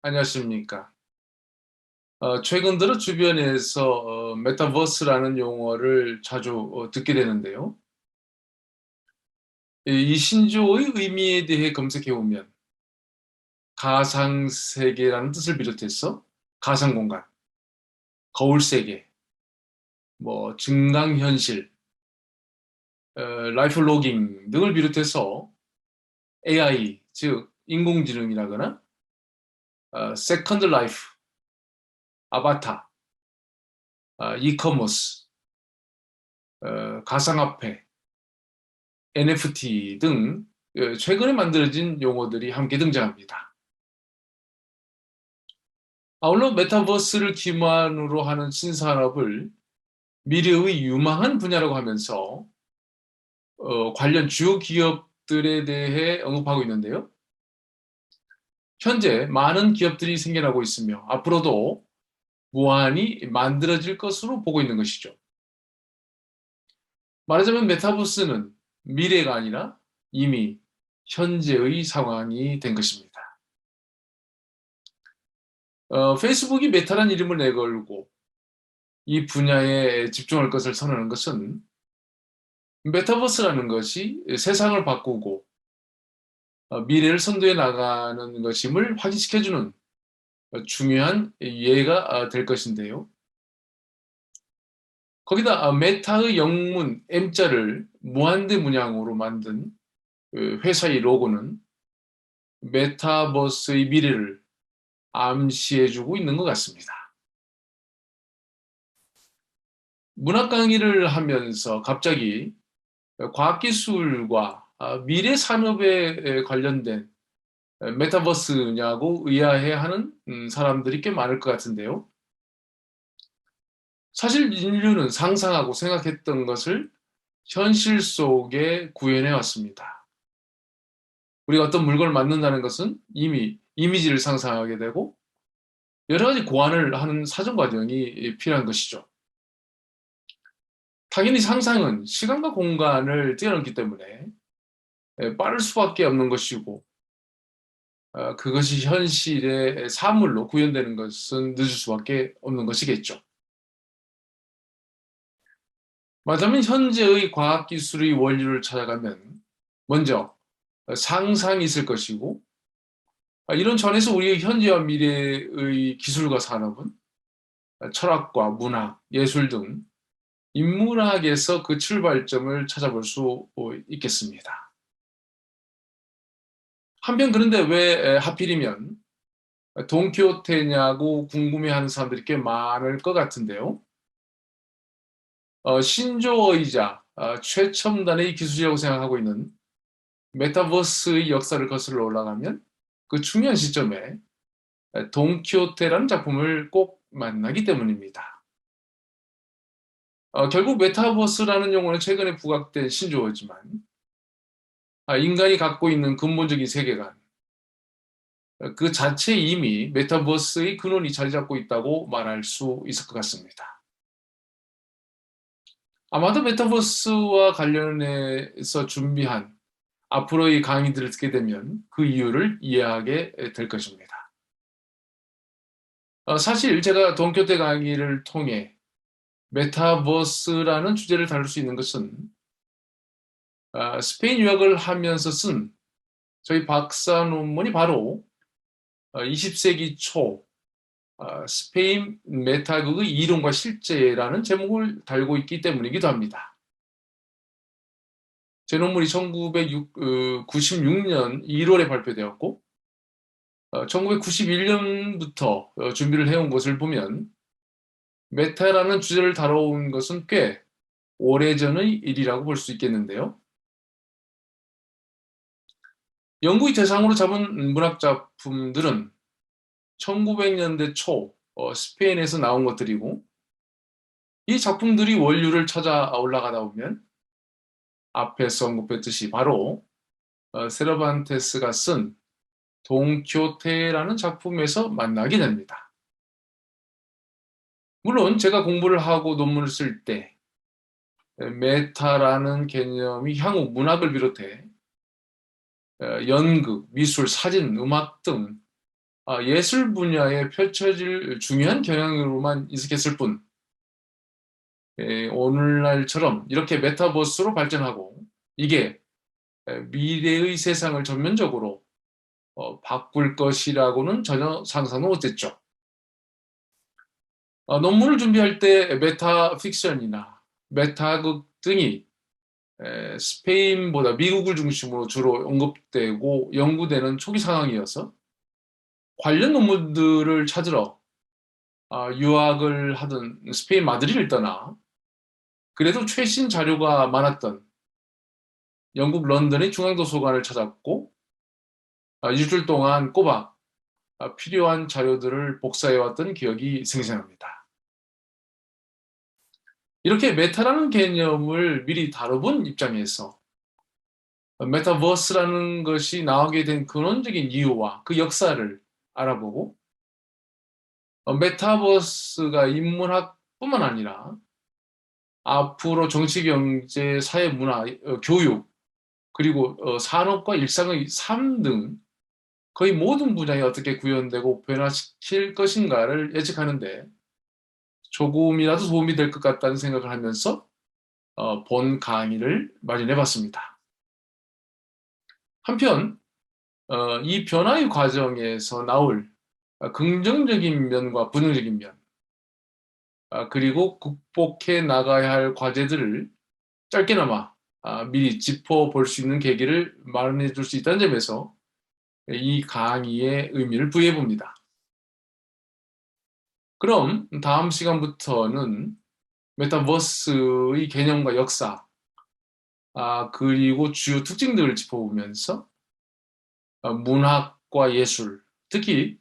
안녕하십니까. 최근 들어 주변에서 메타버스라는 용어를 자주 듣게 되는데요. 이 신조어의 의미에 대해 검색해 보면 가상세계라는 뜻을 비롯해서 가상공간, 거울세계, 증강현실, 라이프 로깅 등을 비롯해서 AI, 즉 인공지능이라거나 세컨드 라이프, 아바타, 이커머스, 가상화폐, NFT 등 최근에 만들어진 용어들이 함께 등장합니다. 아울러 메타버스를 기반으로 하는 신산업을 미래의 유망한 분야라고 하면서 관련 주요 기업들에 대해 언급하고 있는데요. 현재 많은 기업들이 생겨나고 있으며 앞으로도 무한히 만들어질 것으로 보고 있는 것이죠. 말하자면 메타버스는 미래가 아니라 이미 현재의 상황이 된 것입니다. 페이스북이 메타란 이름을 내걸고 이 분야에 집중할 것을 선언하는 것은 메타버스라는 것이 세상을 바꾸고 미래를 선도해 나가는 것임을 확인시켜주는 중요한 예가 될 것인데요. 거기다 메타의 영문 M자를 무한대 문양으로 만든 회사의 로고는 메타버스의 미래를 암시해주고 있는 것 같습니다. 문학 강의를 하면서 갑자기 과학기술과 미래 산업에 관련된 메타버스냐고 의아해하는 사람들이 꽤 많을 것 같은데요. 사실 인류는 상상하고 생각했던 것을 현실 속에 구현해 왔습니다. 우리가 어떤 물건을 만든다는 것은 이미 이미지를 상상하게 되고 여러 가지 고안을 하는 사전 과정이 필요한 것이죠. 당연히 상상은 시간과 공간을 뛰어넘기 때문에 빠를 수밖에 없는 것이고 그것이 현실의 사물로 구현되는 것은 늦을 수밖에 없는 것이겠죠. 맞다면 현재의 과학기술의 원리를 찾아가면 먼저 상상이 있을 것이고 이런 전에서 우리의 현재와 미래의 기술과 산업은 철학과 문학, 예술 등 인문학에서 그 출발점을 찾아볼 수 있겠습니다. 한편 그런데 왜 하필이면 돈키호테냐고 궁금해하는 사람들이 꽤 많을 것 같은데요. 신조어이자 최첨단의 기술이라고 생각하고 있는 메타버스의 역사를 거슬러 올라가면 그 중요한 시점에 돈키호테라는 작품을 꼭 만나기 때문입니다. 결국 메타버스라는 용어는 최근에 부각된 신조어지만 인간이 갖고 있는 근본적인 세계관 그 자체에 이미 메타버스의 근원이 자리 잡고 있다고 말할 수 있을 것 같습니다. 아마도 메타버스와 관련해서 준비한 앞으로의 강의들을 듣게 되면 그 이유를 이해하게 될 것입니다. 사실 제가 돈키호테 강의를 통해 메타버스라는 주제를 다룰 수 있는 것은 스페인 유학을 하면서 쓴 저희 박사 논문이 바로 20세기 초 스페인 메타극의 이론과 실제라는 제목을 달고 있기 때문이기도 합니다. 제 논문이 1996년 1월에 발표되었고 1991년부터 준비를 해온 것을 보면 메타라는 주제를 다뤄온 것은 꽤 오래전의 일이라고 볼 수 있겠는데요. 영국이 대상으로 잡은 문학 작품들은 1900년대 초 스페인에서 나온 것들이고 이 작품들이 원류를 찾아 올라가다 보면 앞에서 언급했듯이 바로 세르반테스가 쓴 돈키호테라는 작품에서 만나게 됩니다. 물론 제가 공부를 하고 논문을 쓸 때 메타라는 개념이 향후 문학을 비롯해 연극, 미술, 사진, 음악 등 예술 분야에 펼쳐질 중요한 경향으로만 인식했을 뿐, 오늘날처럼 이렇게 메타버스로 발전하고 이게 미래의 세상을 전면적으로 바꿀 것이라고는 전혀 상상도 못했죠. 논문을 준비할 때 메타 픽션이나 메타극 등이 스페인보다 미국을 중심으로 주로 언급되고 연구되는 초기 상황이어서 관련 논문들을 찾으러 유학을 하던 스페인 마드리드를 떠나 그래도 최신 자료가 많았던 영국 런던의 중앙도서관을 찾았고 일주일 동안 꼬박 필요한 자료들을 복사해왔던 기억이 생생합니다. 이렇게 메타라는 개념을 미리 다뤄본 입장에서 메타버스라는 것이 나오게 된 근원적인 이유와 그 역사를 알아보고 메타버스가 인문학뿐만 아니라 앞으로 정치, 경제, 사회, 문화, 교육, 그리고 산업과 일상의 삶 등 거의 모든 분야에 어떻게 구현되고 변화시킬 것인가를 예측하는데 조금이라도 도움이 될 것 같다는 생각을 하면서 본 강의를 마련해 봤습니다. 한편 이 변화의 과정에서 나올 긍정적인 면과 부정적인 면, 그리고 극복해 나가야 할 과제들을 짧게나마 미리 짚어볼 수 있는 계기를 마련해 줄 수 있다는 점에서 이 강의의 의미를 부여해 봅니다. 그럼 다음 시간부터는 메타버스의 개념과 역사, 그리고 주요 특징들을 짚어보면서 문학과 예술, 특히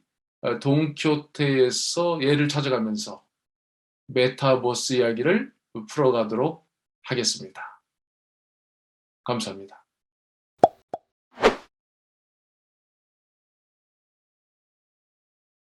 돈키호테에서 예를 찾아가면서 메타버스 이야기를 풀어가도록 하겠습니다. 감사합니다.